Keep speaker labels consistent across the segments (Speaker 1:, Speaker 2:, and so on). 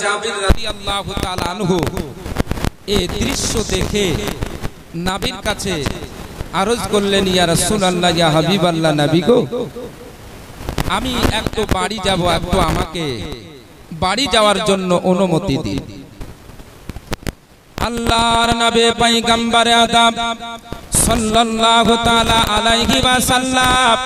Speaker 1: জাবির রাদিয়াল্লাহু তাআলা আনহু এই দৃশ্য দেখে নবীর কাছে আরজ করলেন, ইয়া রাসূলুল্লাহ, ইয়া হাবিবাল্লাহ, নবী গো, আমি একটু বাড়ি যাব, একটু আমাকে বাড়ি যাওয়ার জন্য অনুমতি দিন। আল্লাহর নবী পয়গম্বর আদম সাল্লাল্লাহু তাআলা আলাইহি ওয়াসাল্লাম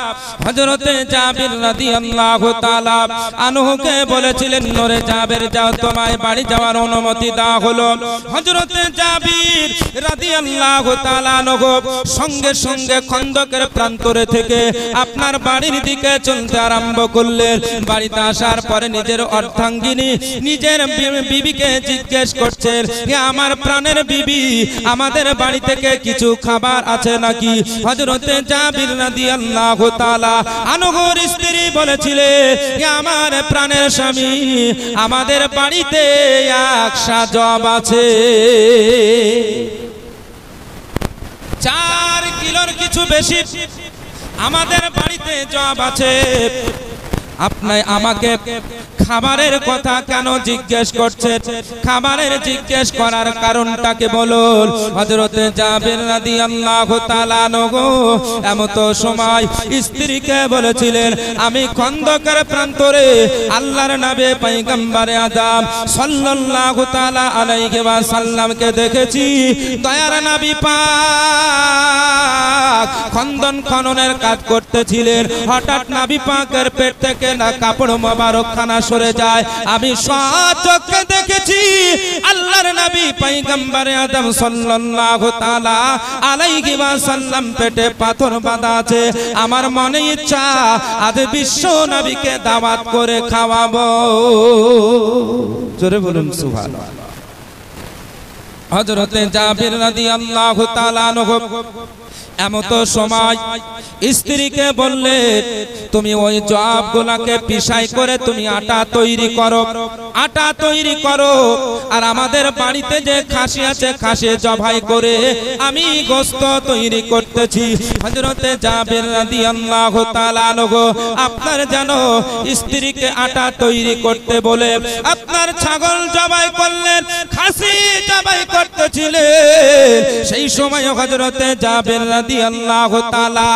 Speaker 1: হযরতে জাবির রাদিয়াল্লাহু তাআলা আনহুকে বলেছিলেন, নূরে জাবির যাও, তোমায় বাড়ি যাওয়ার অনুমতি দেওয়া হলো। হযরতে জাবির রাদিয়াল্লাহু তাআলা আনহু সঙ্গে সঙ্গে খন্দকের প্রান্তরে থেকে আপনার বাড়ির দিকে চলতে আরম্ভ করলেন। বাড়িতে আসার পরে নিজের অর্ধাঙ্গিনী নিজের বিবিকে জিজ্ঞেস করছেন, হে আমার প্রাণের বিবি, আমাদের বাড়ি থেকে কিছু খাবার আছে নাকি? হযরতে জাবির রাদিয়াল্লাহু তাআলা আনহুর স্ত্রী বলেছিলেন, হে আমার প্রাণের স্বামী, আমাদের বাড়িতে এক সাজব আছে, 4 কিলোর কিছু বেশি আমাদের বাড়িতে জব আছে। আপনি আমাকে খাবারের কথা কেন জিজ্ঞেস করছেন? খাবারের জিজ্ঞেস করার কারণটাকে বলুন। হযরতে জাবির রাদিয়াল্লাহু তাআলা আনহু এমত সময় স্ত্রীকে বলেছিলেন, আমি খন্দকের প্রান্তরে আল্লাহর নবী পয়গম্বর আদম সাল্লাল্লাহু তাআলা আলাইহি ওয়াসাল্লামকে দেখেছি। দয়ার নবী পাক খন্দন খননের কাজ করতেছিলেন। হঠাৎ নবী পাকের পেট থেকে না কাপড় মোবারক খানা সরে যায়। আমি সচক্ষে দেখেছি আল্লাহর নবী পয়গম্বর আদম সাল্লাল্লাহু তাআলা আলাইহি ওয়াসাল্লাম পেটে পাথর বাঁধা আছে। আমার মনে ইচ্ছা আজ বিশ্ব নবীকে দাওয়াত করে খাওয়াবো। জোরে বলুন সুবহানাল্লাহ। হযরতে জাবির রাদিয়াল্লাহু তাআলা আনহু এমত সময় স্ত্রীকে বললেন, তুমি ওই জবগুলাকে পিষাই করে তুমি আটা তৈরি করো, আটা তৈরি করো, আর আমাদের বাড়িতে যে খাসি আছে খাসি জবাই করে আমি গোশত তৈরি করতেছি। হযরতে জাবির রাদিয়াল্লাহু তাআলা আনহু আপনার জানো স্ত্রীকে আটা তৈরি করতে বলে আপনার ছাগল জবাই করলেন, খাসি জবাই করতেছিলেন। সেই সময় হযরতে জাবির রাদিয়াল্লাহু তাআলা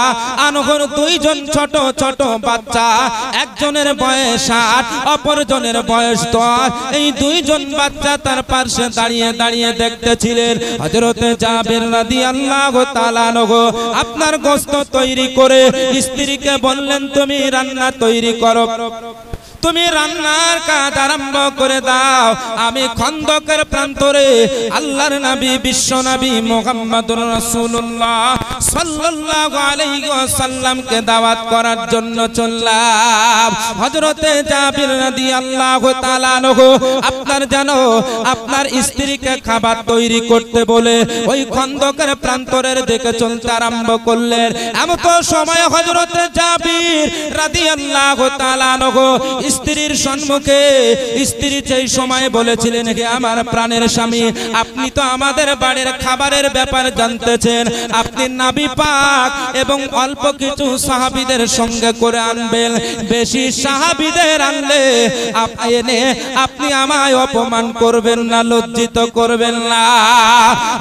Speaker 1: আনহুর 2 জন ছোট ছোট বাচ্চা, একজনের বয়স 8, অপরজনের বয়স 10। এই 2 জন বাচ্চা তার পাশে দাঁড়িয়ে দাঁড়িয়ে দেখতেছিলেন। হযরতে জাবির রাদিয়াল্লাহু তাআলা আনহু আপনার গোশত তৈরি করে স্ত্রীকে বললেন, তুমি রান্না তৈরি করো, তুমি রান্নার কাজ আরম্ভ করে দাও। আমি খন্দকের প্রান্তরে আল্লাহর নবী বিশ্ব নবী মুহাম্মদুর রাসূলুল্লাহ সাল্লাল্লাহু আলাইহি ওয়াসাল্লামকে দাওয়াত করার জন্য চললাম। হযরতে জাবির রাদিয়াল্লাহু তাআলা আনহু আপনার জানো আপনার স্ত্রীকে খাবার তৈরি করতে বলে ওই খন্দকের প্রান্তরের দিকে চলতে আরম্ভ করলেন। এমন সময় হযরতে জাবির রাদিয়াল্লাহু তাআলা আনহু স্ত্রীর সম্মুখে স্ত্রী সেই সময় বলেছিলেন, হে আমার প্রাণের স্বামী, আপনি তো আমাদের বাড়ির খাবারের ব্যাপার জানতেছেন, আপনি নবী পাক এবং অল্প কিছু সাহাবীদের সঙ্গে করে আনবেন। বেশি সাহাবীদের আনলে আপনি আমায় অপমান করবেন না, লজ্জিত করবেন না।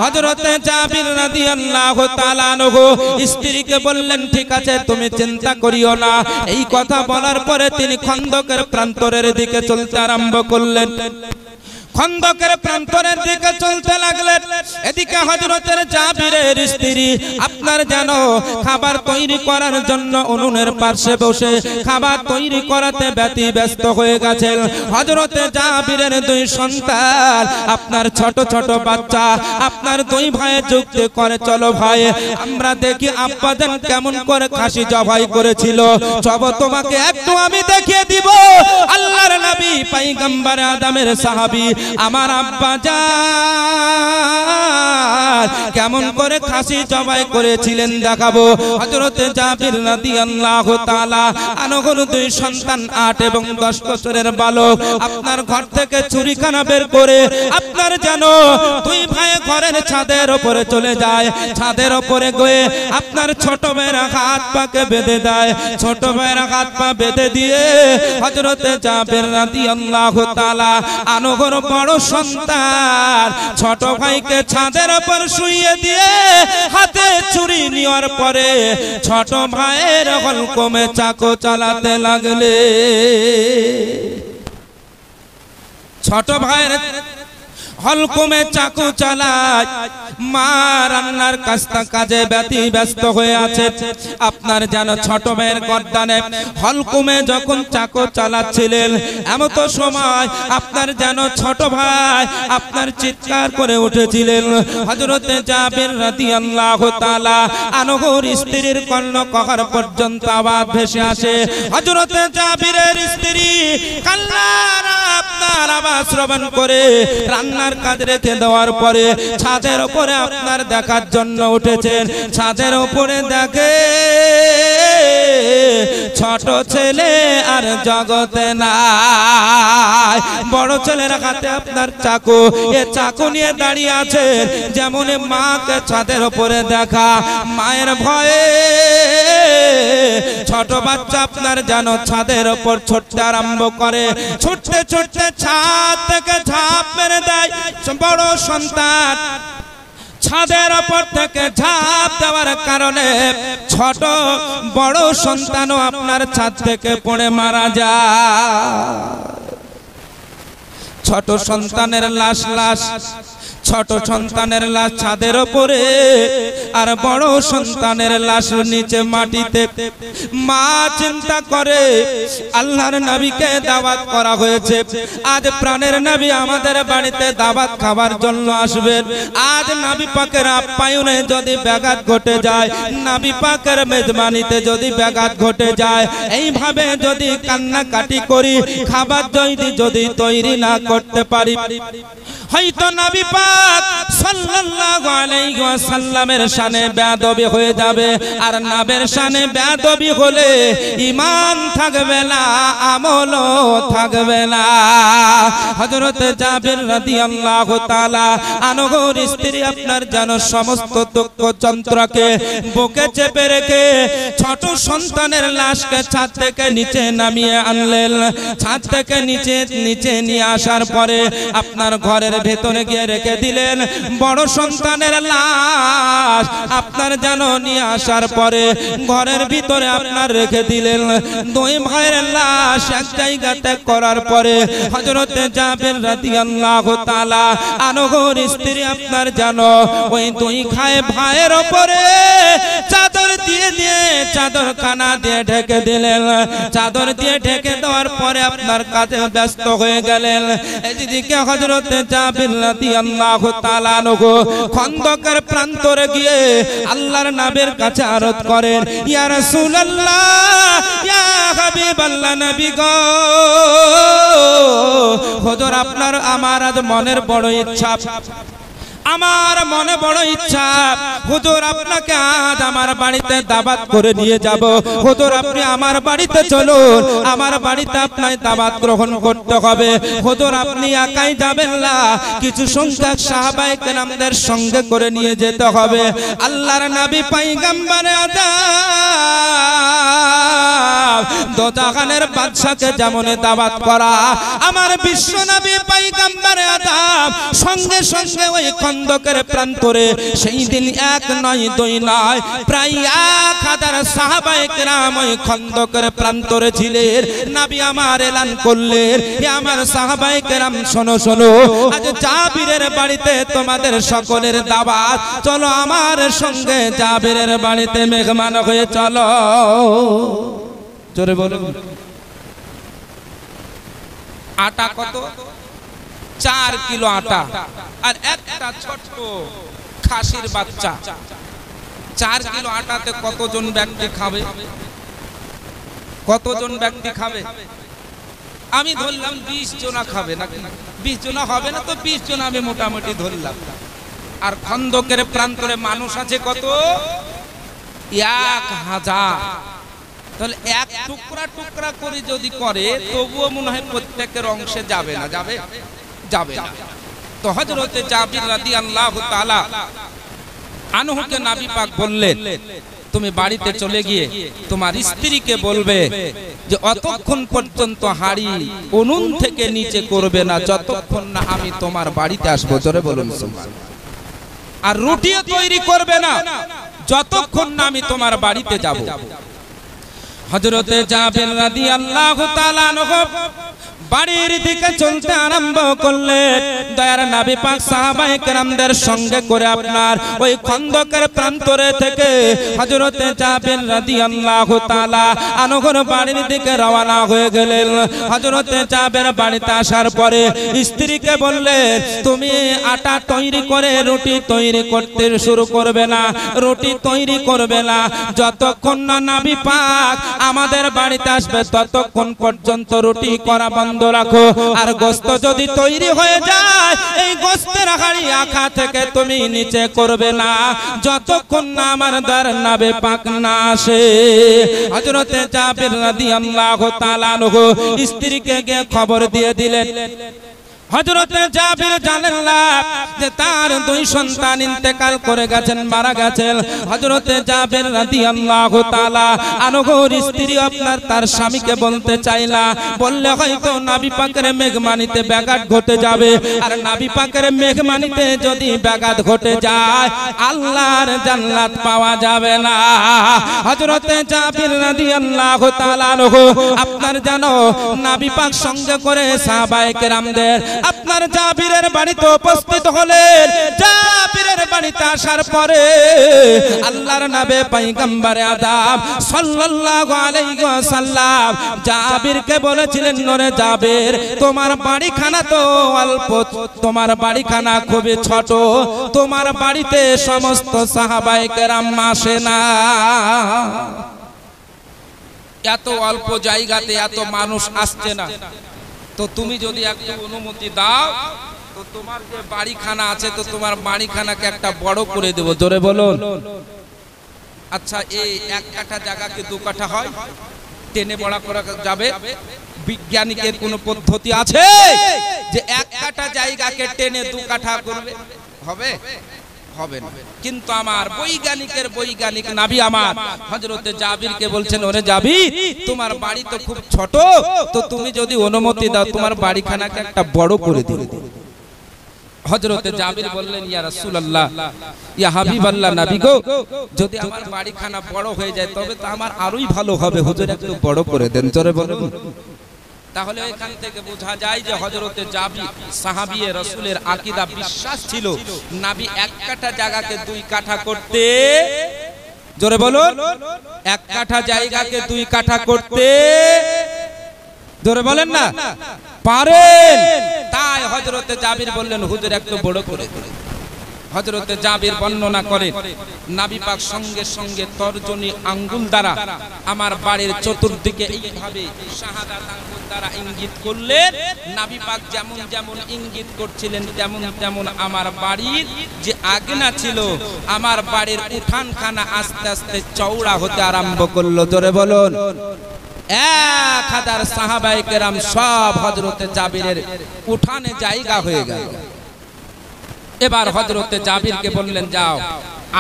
Speaker 1: হযরতে জাবির রাদিয়াল্লাহু তাআলা আনহু স্ত্রীকে বললেন, ঠিক আছে, তুমি চিন্তা করিও না। এই কথা বলার পরে তিনি খন্দকের প্রান্তরের দিকে চলতে আরম্ভ করলেন। খন্দকের প্রান্তরের দিকে চলতে লাগলেন। এদিকে হযরতের জাবিরের স্ত্রী আপনার জানো খাবার তৈরি করার জন্য উনুনের পাশে বসে খাবার তৈরি করাতে ব্যস্ত হয়ে গেছেন। হযরতে জাবিরের 2 সন্তান আপনার ছোট ছোট বাচ্চা আপনার 2 ভাই যুক্তি করে, চলো ভাই আমরা দেখি আব্বাজান কেমন করে খাসি জবাই করেছিল, চলো তোমাকে একটু আমি দেখিয়ে দিব। আল্লাহর নবী পয়গম্বর আদমের সাহাবী আমার আব্বা জান কেমন করে খাসি জবাই করেছিলেন দেখাবো। হযরত জাবির রাদিয়াল্লাহু তাআলা আনহু দুই সন্তান 8 এবং 10 বছরের বালক আপনার ঘর থেকে ছুরিখানা বের করে আপনার যেন দুই ভাই ঘরের ছাদের উপরে চলে যায়। ছাদের উপরে গিয়ে আপনার ছোট ভাইয়ের হাত পাকে বেঁধে দেয়। ছোট ভাইয়ের হাত পা বেঁধে দিয়ে হযরত জাবির রাদিয়াল্লাহু তাআলা আনহুর বড় সন্তান ছোট ভাইকে ছাদের উপর শুইয়ে দিয়ে হাতে ছুরি নেওয়ার পরে ছোট ভাইয়ের হলকমে চাকু চালাতে লাগলে। ছোট ভাইয়ের হলকমে চাকু চালায়, মা রান্নার কাজে ব্যস্ত হয়ে আছে। আপনার যেন ছোট ভাইয়ের গর্দানে হলকমে যখন চাকু চালাচ্ছিলেন এমত সময় আপনার যেন ছোট ভাই আপনার চিৎকার করে উঠেছিলেন। হযরত জাবির রাদিয়াল্লাহু তাআলা আনহুর স্ত্রীর কর্ণকহর পর্যন্ত আওয়াজ ভেসে আসে। হযরত জাবিরের স্ত্রী কান্নার আপনার আওয়াজ শ্রবণ করে রান্নার কাজ রেখে দেওয়ার পরে ছাদের উপরে আপনার দেখার জন্য উঠেছেন। ছাদের উপরে দেখে ছোট ছেলে আর জগতে নাই। বড় ছেলের হাতে আপনার চাকু, এ চাকু নিয়ে দাঁড়িয়ে আছে। যেমন মাকে ছাদের উপরে দেখা, মায়ের ভয়ে ছোট বাচ্চা আপনার যেন ছাদের উপর ছুটতে আরম্ভ করে। ছুটতে ছুটতে ছাদ থেকে ঝাঁপ মেরে দেয়। বড় সন্তান ছাদের উপর থেকে ঝাঁপ দেওয়ার কারণে ছোট বড় সন্তানও আপনার ছাদ থেকে পড়ে মারা যায়। ছোট সন্তানের লাশ ছোট সন্তানের লাশ ছাদের উপরে আর বড় সন্তানের লাশ নিচে মাটিতে। মা চিন্তা করে আল্লাহর নবীকে দাওয়াত করা হয়েছে, আজ প্রাণের নবী আমাদের বাড়িতে দাওয়াত খাবার জন্য আসবেন। আজ নবী পাকের আপ্যায়নে যদি ব্যাঘাত ঘটে যায়, নবী পাকের মেজবানিতে যদি ব্যাঘাত ঘটে যায়, এইভাবে যদি কান্নাকাটি করি, খাবার যদি তৈরি না করতে পারি, হয়তো নবী পাক সাল্লাল্লাহু আলাইহি ওয়াসাল্লামের শানে বেয়াদবি হয়ে যাবে। আর নবীর শানে বেয়াদবি হলে ঈমান থাকবে না, আমলও থাকবে না। হযরত জাবির রাদিয়াল্লাহু তাআলা আনহুর স্ত্রী আপনার যেন সমস্ত দুঃখ যন্ত্রকে বুকে চেপে রেখে ছোট সন্তানের লাশকে ছাদ থেকে নিচে নামিয়ে আনলেন। ছাদ থেকে নিচে নিয়ে আসার পরে আপনার ঘরের ভেতরে গিয়ে রেখে দিলেন। বড় সন্তানের লাশ আপনার যেন নিয়ে আসার পরে ঘরের ভিতরে আপনার রেখে দিলেন। দুই ভাইয়ের লাশ এক জায়গাতে করার পরে হযরত জাবির রাদিয়াল্লাহু তাআলা আনহুর স্ত্রী আপনার যেন ওই দুই ভাইয়ের উপরে চাদর দিয়ে চাদর খানা দিয়ে ঢেকে দিলেন। চাদর দিয়ে ঢেকে দেওয়ার পরে আপনার কাজে ব্যস্ত হয়ে গেলেন। এদিকে হযরত জাবির রাদিয়াল্লাহু তাআলা আনহু খন্দকের প্রান্তরে গিয়ে আল্লাহর নবীর কাছে আরজ করেন, ইয়া রাসূলুল্লাহ, ইয়া হাবিবাল্লাহ, নবী গো, হুজুর আপনার আমার আজ মনের বড় ইচ্ছা, আমার মনে বড় ইচ্ছা, হুজুর আপনাকে আজ আমার বাড়িতে দাওয়াত করে নিয়ে যাব। হুজুর আপনি আমার বাড়িতে চলুন, আমার বাড়িতে আপনার দাওয়াত গ্রহণ করতে হবে। হুজুর আপনি একাই যাবেন না, কিছু সংখ্যক সাহাবায়ে কেরামদের সঙ্গে করে নিয়ে যেতে হবে। আল্লাহর নবী পয়গম্বর আযম দোজাহানের বাদশাকে যেমন দাওয়াত করা, আমার বিশ্ব নবী পয়গম্বর আযম সঙ্গে সঙ্গে ওই খন্দকের প্রান্তরে সেই দিন এক নয় দুই নয় প্রায় 1000 সাহাবায়ে কেরাম ওই খন্দকের প্রান্তরে ছিলেন। নবী আমার এলান করলেন, হে আমার সাহাবায়ে কেরাম শোনো শোনো, আজ জাবিরের বাড়িতে তোমাদের সকলের দাওয়াত, চলো আমার সঙ্গে জাবিরের বাড়িতে মেহমান হয়ে চলো। জোরে বলুন। আটা কত? 4 কিলো আটা আর একটা ছোট্ট খাসির বাচ্চা। 4 কিলো আটাতে কতজন ব্যক্তি খাবে? কতজন ব্যক্তি খাবে? আমি ধরলাম 20 জনা খাবে না, 20 জনা হবে না তো 20 জনা আমি মোটামুটি ধরলাম। আর খন্দকের প্রান্তরে মানুষ আছে কত? 1000। তাহলে এক টুকরা টুকরা করে যদি করে তবুও মনে হয় প্রত্যেকের অংশে যাবে না, যাবে যাবে না। তো হযরতে জাবির রাদিয়াল্লাহু তাআলা আনহুকে নবী পাক বললেন, তুমি বাড়িতে চলে গিয়ে তোমার স্ত্রীকে বলবে যে অতক্ষণ পর্যন্ত হাড়ি উনুন থেকে নিচে করবে না যতক্ষণ না আমি তোমার বাড়িতে আসবো। জোরে বলুন সুবহানাল্লাহ। আর রুটিও তৈরি করবে না যতক্ষণ না আমি তোমার বাড়িতে যাব। হযরতে জাবির রাদিয়াল্লাহু তাআলা আনহু বাড়ির দিকে চলতে আরম্ভ করলেন। দয়ার নবী পাক সাহাবায়ে কেরামদের সঙ্গে করে আপনার ওই খন্দকের প্রান্তরে থেকে হযরতে জাবির রাদিয়াল্লাহু তাআলা আনহুর বাড়ির দিকে রওনা হয়ে গেলেন। হযরতে জাবির বাড়িতে আসার পরে স্ত্রীকে বললেন, তুমি আটা তৈরি করে রুটি তৈরি করতে শুরু করবে না, রুটি তৈরি করবে না যতক্ষণ না নবী পাক আমাদের বাড়িতে আসবে ততক্ষণ পর্যন্ত রুটি করা বন্ধ রাখো। আর গোশত যদি তৈরি হয়ে যায় এই গোশতের হাড়ি আখা থেকে তুমি নিচে করবে না যতক্ষণ না আমার দর নবী পাক না আসে। হযরতে জাবির রাদিয়াল্লাহু তাআলা আনহু স্ত্রীকে গিয়ে খবর দিয়ে দিলেন। হযরতে জাবির জানেন না যে তার দুই সন্তান ইন্তেকাল করে গেছেন, মারা গেছেন। হযরতে জাবির রাদিয়াল্লাহু তাআলা আনহুর স্ত্রী আপনার তার স্বামীকে বলতে চাইলা, বললে হয়তো নবী পাকের মেঘমানিতে ব্যাঘাত ঘটে যাবে। আর নবী পাকের মেঘমানিতে যদি ব্যাঘাত ঘটে যায় আল্লাহর জান্নাত পাওয়া যাবে না। হযরতে জাবির রাদিয়াল্লাহু তাআলা আনহু আপনার জানো নবী পাক সঙ্গে করে সাহাবায়ে কেরামদের আপনার জাবিরের বাড়িতে উপস্থিত হলেন। জাবিরের বাড়িতে আসার পরে আল্লাহর নবী পয়গম্বরে আদম সাল্লাল্লাহু আলাইহি ওয়াসাল্লাম জাবিরকে বলেছিলেন, নরে জাবির তোমার বাড়িখানা তো অল্প, তোমার বাড়িখানা খুবই ছোট, তোমার বাড়িতে সমস্ত সাহাবায়ে কেরাম আসে না। এত অল্প জায়গাতে এত মানুষ আসছে না, তো তুমি যদি একটু অনুমতি দাও তো তোমার যে বাড়িখানা আছে তো তোমার বাড়িখানাকে একটা বড় করে দেব। জোরে বলুন। আচ্ছা এই এক কাঠা জায়গাকে দু কাঠা হয়, টেনে বড় করা যাবে? বিজ্ঞানিকের কোন পদ্ধতি আছে যে এক কাঠা জায়গাকে টেনে দু কাঠা করবে? হবে? হবে না। কিন্তু আমার বৈজ্ঞানিকের বৈজ্ঞানিক নবী আমার হযরতে জাবিরকে বলছেন, ওরে জাবির তোমার বাড়ি তো খুব ছোট, তো তুমি যদি অনুমতি দাও তোমার বাড়িখানাকে একটা বড় করে দিও। হযরতে জাবির বললেন, ইয়া রাসূলুল্লাহ, ইয়া হাবিবাল্লাহ নবী গো, যদি আমার বাড়িখানা বড় হয়ে যায় তবে তো আমার আরোই ভালো হবে, হুজুর একটু বড় করে দেন। জোরে বলুন। তাহলে এখান থেকে বোঝা যায় যে হযরতে জাবির সাহাবী রাসূলের আকীদা বিশ্বাস ছিল নবী এক কাঠা জায়গাকে দুই কাঠা করতে, জোরে বলুন, এক কাঠা জায়গাকে দুই কাঠা করতে, জোরে বলেন না, পারেন। তাই হযরতে জাবির বললেন, হুজুর একটু বড় করে দিন। হযরতে জাবির বর্ণনা করেন, নবী পাক সঙ্গে সঙ্গে তর্জনী আঙ্গুল দ্বারা আমার বাড়ির চতুর্দিকে এইভাবে শাহাদাত আঙ্গুল দ্বারা ইঙ্গিত করলেন। নবী পাক যেমন যেমন ইঙ্গিত করছিলেন তেমন তেমন আমার বাড়ির যে আগনা ছিল, আমার বাড়ির উঠানখানা আস্তে আস্তে চওড়া হতে আরম্ভ করলো। জোরে বলুন। 1000 সাহাবায়ে কেরাম সব হযরতে জাবিরের উঠানে জায়গা হয়ে গেল। এবার হযরতে জাবিরকে বললেন, যাও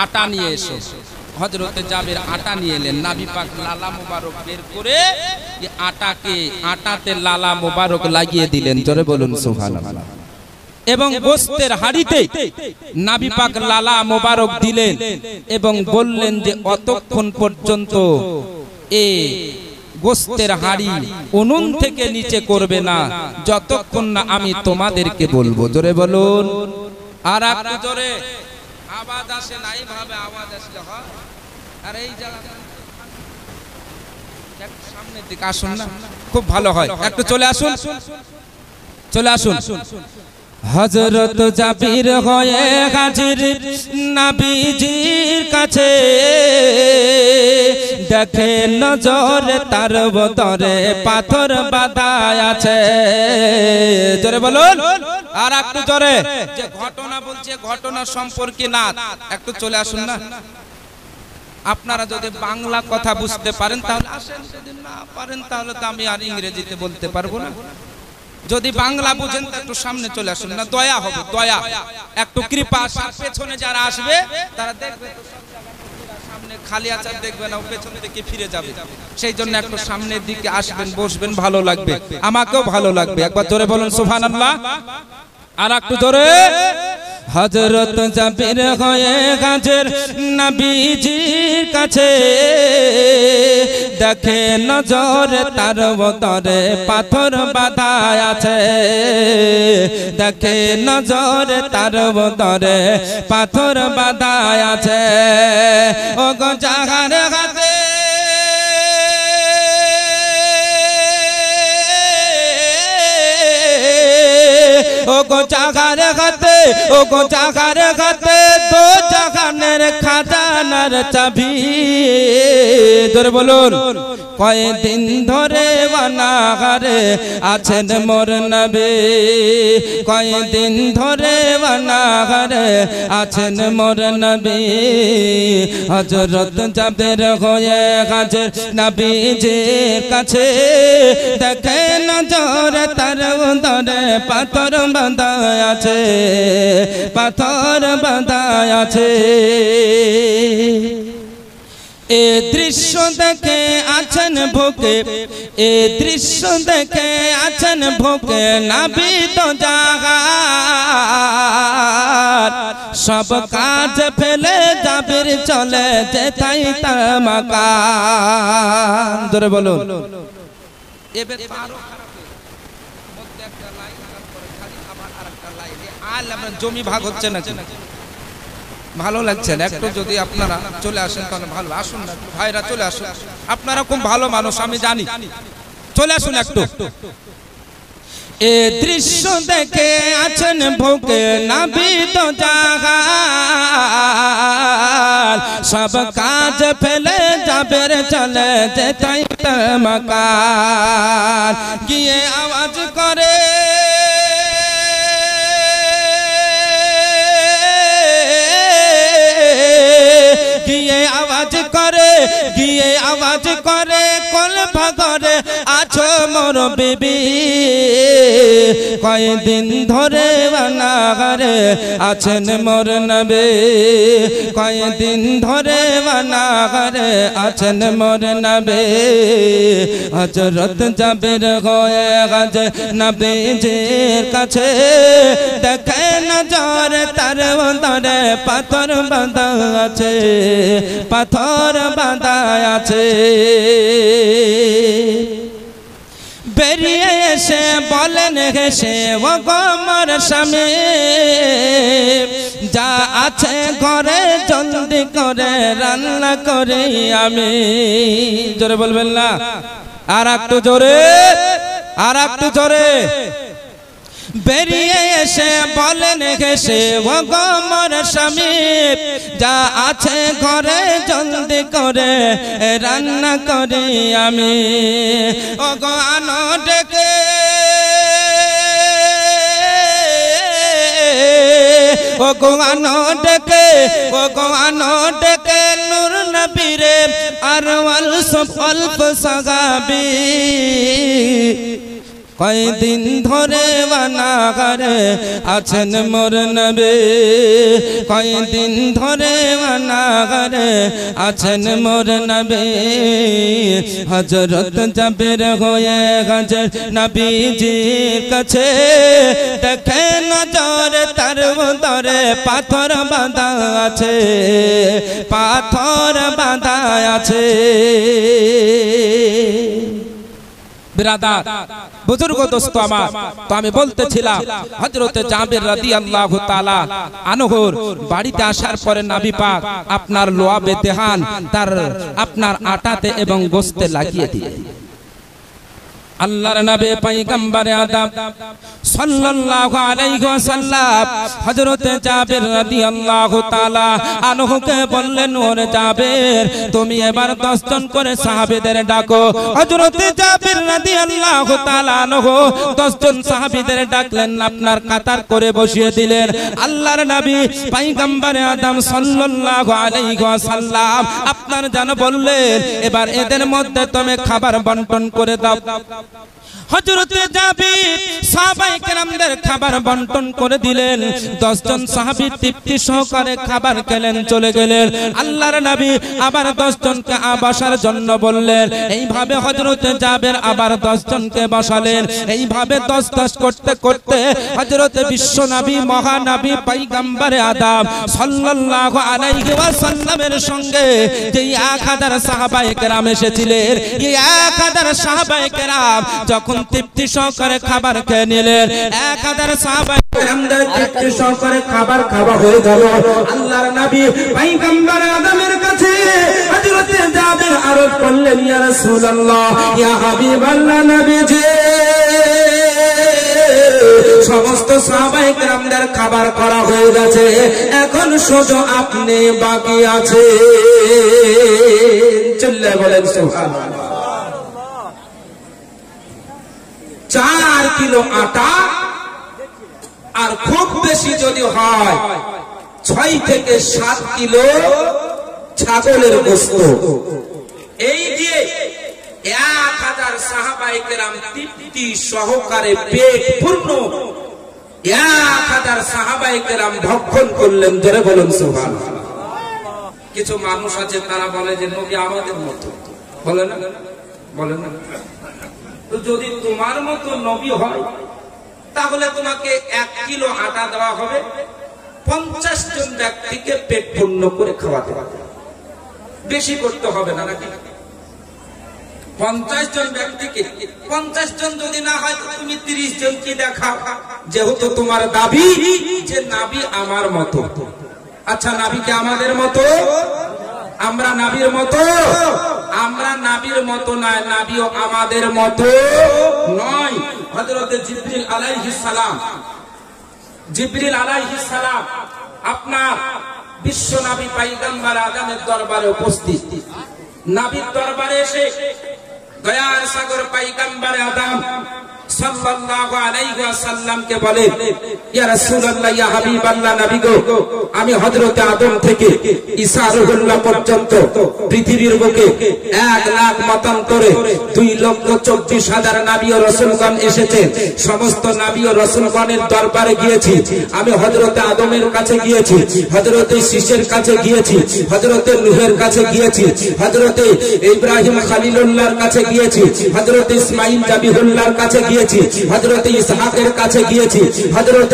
Speaker 1: আটা নিয়ে এসো। হযরতে জাবির আটা নিয়ে এলেন। নবী পাক লালা মোবারক বের করে আটাতে লালা মোবারক লাগিয়ে দিলেন। জোরে বলুন সুবহানাল্লাহ। এবং গোশতের হাড়িতে নবী পাক লালা মোবারক দিলেন এবং বললেন যে অতক্ষণ পর্যন্ত এই গোশতের হাড়ি উনুন থেকে নিচে করবে না যতক্ষণ না আমি তোমাদেরকে বলবো। জোরে বলুন। আর একটু জোরে আওয়াজ আসে নাই ভাবে আওয়াজ আসলে হয়। আর এই জায়গা একটু সামনের দিকে আসুন না, খুব ভালো হয়। একটু চলে আসুন, চলে আসুন। হযরত জাবির হয়ে হাজির নবীজির কাছে, দেখে নজর তার বদরে পাথর বাঁধা আছে। জোরে বলুন আর একটু জোরে। যে ঘটনা বলছে ঘটনা সম্পর্কে না, একটু চলে আসুন না। আপনারা যদি বাংলা কথা বুঝতে পারেন তাহলে আসেন, যদি না পারেন তাহলে তো আমি আর ইংরেজিতে বলতে পারবো না। যদি বাংলা বুঝেন তো একটু সামনে চলে আসুন না, দয়া হবে, দয়া একটু কৃপা। পেছনে যারা আসবে তারা দেখবে সামনে খালি আছে, দেখবে না পেছন দিকে ফিরে যাবে। সেই জন্য একটু সামনের দিকে আসবেন, বসবেন, ভালো লাগবে, আমাকেও ভালো লাগবে। একবার জোরে বলুন সুবহানাল্লাহ আর একটু জোরে। হযরত জাবির হয়ে গাজের নবীজির কাছে, দেখে নজর তার বদরে পাথর বাঁধা আছে। দেখে নজর তার বদরে পাথর বাঁধা আছে। ও গো জাহার হাতে ও গো জাগার গাতে, ও গো জাগার গাতে দো জাগানের খাজানার চাবি। ধরে বলুন কয়দিন ধরে বানাগারে আছেন মোর নবী, কয়দিন ধরে বানাগারে আছেন মোর নবী। হযরত জাবির হয়ে গাজের নবীজির কাছে, দেখে নজর তার বদরে পাথর বাঁধা আছে, পাথর বাঁধা আছে। এ দৃশ্য দেখে আছেন ভোকে, এ দৃশ্য দেখে আছেন ভোকে নবী তো জাগার। সব কাজ ফেলে জাবির চলে যেতাই তার মাকাম। ধরে বলুন এবে আরো জমি ভাগ হচ্ছে নাকি? ভালো লাগছে না? একটু যদি আপনারা চলে আসেন তাহলে ভালো। আসুন না ভাইরা, চলে আসুন, আপনারা খুব ভালো মানুষ আমি জানি, চলে আসুন একটু। এ দৃশ্য দেখে আছেন ভোকে নবী তো জাগার। সব কাজ ফেলে জাবির চলে যেতাই তার মাকান। গিয়ে আওয়াজ করে গিয়ে আওয়াজ করে, গিয়ে আওয়াজ করে কোন ভাগরে আছো মোর বিবি। কয়দিন ধরে বানাগারে আছেন মোর নবী, কয়দিন ধরে বানাগারে আছেন মোর নবী। হযরত জাবির হয়ে গাজে নবীজির কাছে, দেখে নজর তার বদরে পাথর বাঁধা আছে, পাথর বাঁধা আছে। বেরিয়ে এসে বলেন হেসে, ও গো মোর স্বামী, যা আছে ঘরে জলদি করে রান্না করে আমি। জোরে বলবেন না আর একটু জোরে, আর একটু জোরে। বেরিয়ে এসে বলেন হেসে, ও গো মোর স্বামী, যা আছে ঘরে জলদি করে রান্না করি আমি। ও গো আনো ডেকে, ও গো আনো ডেকে, ও গো আনো ডেকে নূর নবীরে আর অল্প সাহাবী। কয়দিন ধরে বানাগারে আছেন মোর নবী, কয়দিন ধরে বানাগারে আছেন মোর নবী। হযরত জাবির হয়ে গাজের নবীজির কাছে, দেখে নজর তার বদরে পাথর বাঁধা আছে, পাথর বাঁধা আছে। बिरादार बुजुर्ग दोस्तों আমার তো আমি বলতেছিলাম হযরত জাবির রাদিয়াল্লাহু তাআলা আনহুর বাড়িতে আসার পরে নবী পাক আপনার লোয়াবে দেহান তার আপনার আটাতে এবং গোশতে লাগিয়ে দিয়ে আল্লাহর নবী পয়গম্বরে আদম সাল্লাল্লাহু আলাইহি ওয়াসাল্লাম হযরত জাবের রাদিয়াল্লাহু তাআলা আনহুকে বললেন, ওরে জাবের, তুমি এবার 10 জন করে সাহাবীদের ডাকো। হযরত জাবের রাদিয়াল্লাহু তাআলা আনহু 10 জন সাহাবীদের ডাকলেন, আপনার কাতার করে বসিয়ে দিলেন। আল্লাহর নবী পয়গম্বরে আদম সাল্লাল্লাহু আলাইহি ওয়াসাল্লাম আপনার যেন বললেন, এবার এদের মধ্যে তুমি খাবার বন্টন করে দাও। হযরত জাবির সাহাবায়ে কেরামদের খাবার বন্টন করে দিলেন। 10 জন সাহাবী তৃপ্তি সহকারে খাবার খেলেন, চলে গেলেন। আল্লাহর নবী আবার 10 জনকে বসার জন্য বললেন। এইভাবে হযরত জাবির আবার 10 জনকে বসালেন। এইভাবে 10 করতে করতে হযরত বিশ্ব নবী মহানবী পয়গম্বরে আদম সাল্লাল্লাহু আলাইহি ওয়াসাল্লামের সঙ্গে যে 1000 সাহাবায়ে কেরাম এসেছিলেন, এই 1000 সাহাবায়ে কেরাম যখন তৃপ্তি সহকারে খাবার খেয়ে নিলেন, 1000 সাহাবায়ে কেরামদের তৃপ্তি সহকারে খাবার খাওয়া হয়ে গেল। আল্লাহর নবী পয়গম্বর আদমের কাছে হযরত জাবির আরজ করলেন, ইয়া রাসূলুল্লাহ, ইয়া হাবিবাল্লাহ, নবীজি, সমস্ত সাহাবায়ে কেরামদের খাবার করা হয়ে গেছে, এখন শুধু আপনি বাকি আছে। চলে বলেন সুবহানাল্লাহ। 4 কিলো আটা আর খুব বেশি যদি হয় 6 থেকে 7 কিলো ছাগলের গোশত, এই দিয়ে 1000 সাহাবায়ে কেরাম তৃপ্তি সহকারে পেট পূর্ণ 1000 সাহাবায়ে কেরাম ভক্ষণ করলেন। ধরে বলুন সুবহানাল্লাহ। কিছু মানুষ আছে তারা বলে যে নবী আমাদের মতো, বলে না, বলে না। যদি তোমার মতো নবী হয় তাহলে তোমাকে 1 কিলো আটা দেওয়া হবে, 50 জন ব্যক্তিকে পেট পূর্ণ করে খাওয়াতে হবে, বেশি করতে হবে না, নাকি? 50 জন ব্যক্তিকে, 50 জন যদি না হয় তো তুমি 30 জন কি দেখাও, যেহেতু তোমার দাবি যে নবী আমার মতো। আচ্ছা, নবী কি আমাদের মতো? আমরা নবীর মতো? আমরা নবীর মতো নয়, নবীও আমাদের মতো নয়। হযরত জিবরিল আলাইহিস সালাম, জিবরিল আলাইহিস সালাম আপনার বিশ্ব নবী পয়গম্বর আদমের দরবারে উপস্থিত। নবীর দরবারে এসে দয়ার সাগর পয়গম্বর আদম সাল্লাল্লাহু আলাইহি ওয়াসাল্লামকে বলে, ইয়া রাসূলুল্লাহ, ইয়া হাবিবাল্লাহ, নবী গো, আমি হযরত আদম থেকে ঈসা রুহুল্লাহ পর্যন্ত পৃথিবীর বুকে 1 লাখ মতান্তরে 2,24,000 নবী ও রাসূলগণ এসেছেন। সমস্ত নবী ও রাসূলগণের দরবারে গিয়েছি। আমি হযরত আদমের কাছে গিয়েছি, হযরত শীষের কাছে গিয়েছি, হযরত নূহের কাছে গিয়েছি, হযরত ইব্রাহিম খলিলুল্লাহর কাছে গিয়েছি, হযরত ইসমাঈল জাবিহুল্লাহর কাছে গিয়েছি, হযরত ইসহাকের কাছে গিয়েছি, হযরত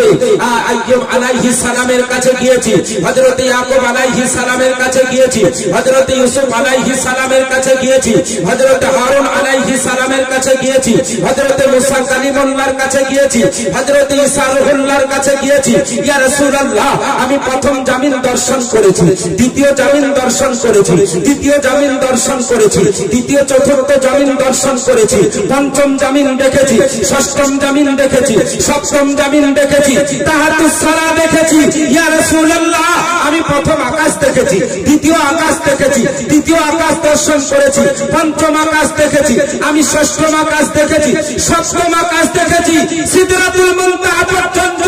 Speaker 1: আইয়ুব আলাইহিস সালামের কাছে গিয়েছি, হযরত ইয়াকুব আলাইহিস সালামের কাছে গিয়েছি, হযরত ইউসুফ আলাইহিস সালামের কাছে গিয়েছি, হযরত হারুন আলাইহিস সালামের কাছে গিয়েছি, হযরত মুসা কালিমুল্লাহর কাছে গিয়েছি, হযরত ঈসা রুহুল্লাহর কাছে গিয়েছি। ইয়া রাসূলুল্লাহ, আমি প্রথম জামিন দর্শন করেছি, দ্বিতীয় জামিন দর্শন করেছি, তৃতীয় জামিন দর্শন করেছি, দ্বিতীয় চতুর্থ জামিন দর্শন করেছি, পঞ্চম জামিন দেখেছি, ষষ্ঠম জামিন দেখেছি, সপ্তম জামিন দেখেছি, তাহাতুস সারা দেখেছি। ইয়া রাসূলুল্লাহ, আমি প্রথম আকাশ দেখেছি, দ্বিতীয় আকাশ দেখেছি, তৃতীয় আকাশ দর্শন করেছি, পঞ্চম আকাশ দেখেছি, আমি ষষ্ঠম আকাশ দেখেছি, সপ্তম আকাশ দেখেছি, সিদরাতুল মুনতাহা পর্যন্ত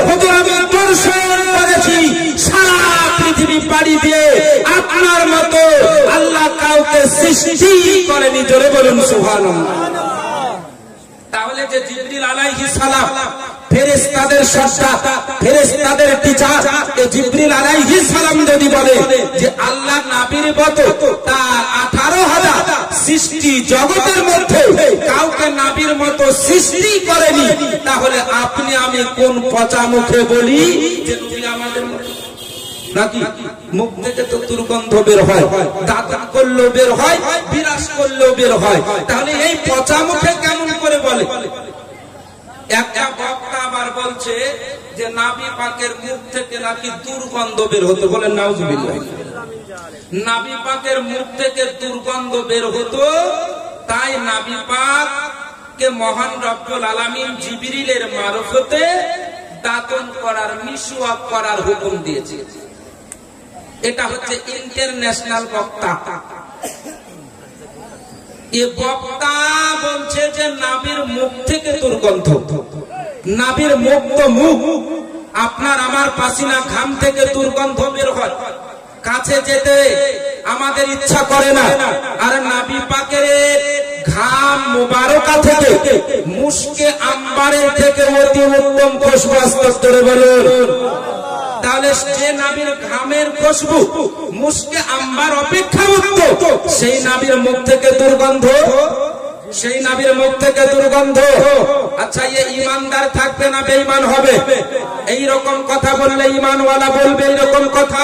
Speaker 1: হুজুর আমি দর্শন করেছি। সারা পৃথিবী পাড়ি দিয়ে আপনার মতো আল্লাহ কাউকে সৃষ্টি করেনি। জোরে বলুন সুবহানাল্লাহ। তাহলে যে জিবরিল আলাইহিস সালাম ফেরেশতাদের সর্দার, ফেরেশতাদের টিচার, এই জিবরিল আলাইহিস সালাম যদি বলে যে আল্লাহ নবীর মতো তার 18,000 সৃষ্টি জগতের মধ্যে কাউকে নবীর মতো সৃষ্টি করেনি, তাহলে আপনি আমি কোন পচা মুখে বলি যে নবী আমাদের মতো? নাকি মুখ থেকে তো দুর্গন্ধ বের হয়, দাঁত করলেও বের হয়, বিরাস করলেও বের হয়, তাহলে এই পচা মুখে কেমন করে বলে? একটা বক্তা আবার বলছে যে নবী পাকের মুখ থেকে নাকি দুর্গন্ধ বের হতো। বলেন নাউজুবিল্লাহ। নবী পাকের মুখ থেকে দুর্গন্ধ বের হতো, তাই নবী পাক কে মহান রব্বুল আলামিন জিবরিলের মারফতে দাতন করার মিসওয়াক করার হুকুম দিয়েছে। এটা হচ্ছে ইন্টারন্যাশনাল বক্তা। এ বক্তা বলছে যে নাবির মুখ থেকে দুর্গন্ধ, নাবির মুখ তো মুখ, আপনার আমার পাসিনা ঘাম থেকে দুর্গন্ধ বের হয়, কাছে যেতে আমাদের ইচ্ছা করে না। আর নবী পাকের ঘাম মুবারকা থেকে, মুশকে আম্বারের থেকে অতি উত্তম খুশবু আসতে বলুন। তাহলে যে নবীর ঘামের খুশবু মুশকে আম্বার অপেক্ষা উত্তম, সেই নবীর মুখ থেকে দুর্গন্ধ, সেই নবীর মুখ থেকে দুর্গন্ধ। আচ্ছা, এ ইমানদার থাকবে না বেঈমান হবে? এই রকম কথা বললে ইমানওয়ালা বলবে এইরকম কথা?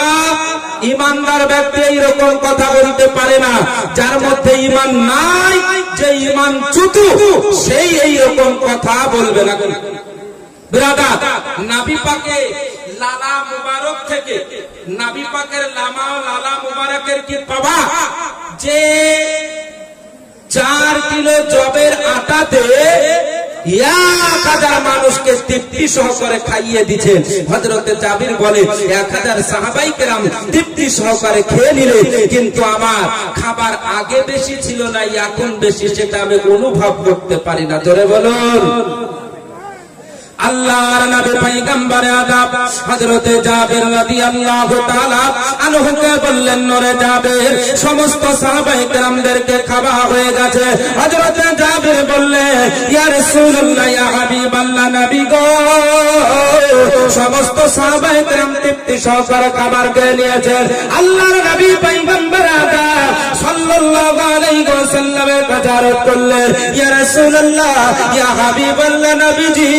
Speaker 1: ইমানদার ব্যক্তি এইরকম কথা বলতে পারে না। যার মধ্যে ইমান নাই, যে ইমান চুতু, সেই এইরকম কথা বলবে না। ব্রাদার, নবী পাকে লালা মুবারক থেকে, নবী পাকের লালা মুবারকের কি পাওয়া যে 4 কিলো জবের আটাতে 1000 মানুষকে তৃপ্তি সহকারে খাইয়ে দিচ্ছেন। হযরতে জাবির বলে 1000 সাহাবায়ে কেরাম তৃপ্তি সহকারে খেয়ে নিলে, কিন্তু আমার খাবার আগে বেশি ছিল না, এখন বেশি, সেটা আমি অনুভব করতে পারি না। জোরে বলুন। আল্লাহর নবী পয়গম্বরে আদব হযরতে জাবির রাদিয়াল্লাহু তাআলা আনহুকে বললেন, নরে জাবির, সমস্ত সাহাবায়ে কেরামদেরকে খাওয়া হয়ে গেছে। হযরতে জাবির বললেন, ইয়া রাসূলুল্লাহ, ইয়া হাবিবাল্লাহ, নবী গো, সমস্ত সাহাবায়ে কেরাম তৃপ্তি সহকারে খাবার খেয়ে নিয়েছেন। আল্লাহর নবী পয়গম্বরে আদব সাল্লাল্লাহু আলাইহি ওয়াসাল্লামের কাছে আরজ করলেন, ইয়া রাসূলুল্লাহ, ইয়া হাবিবাল্লাহ, নবীজি,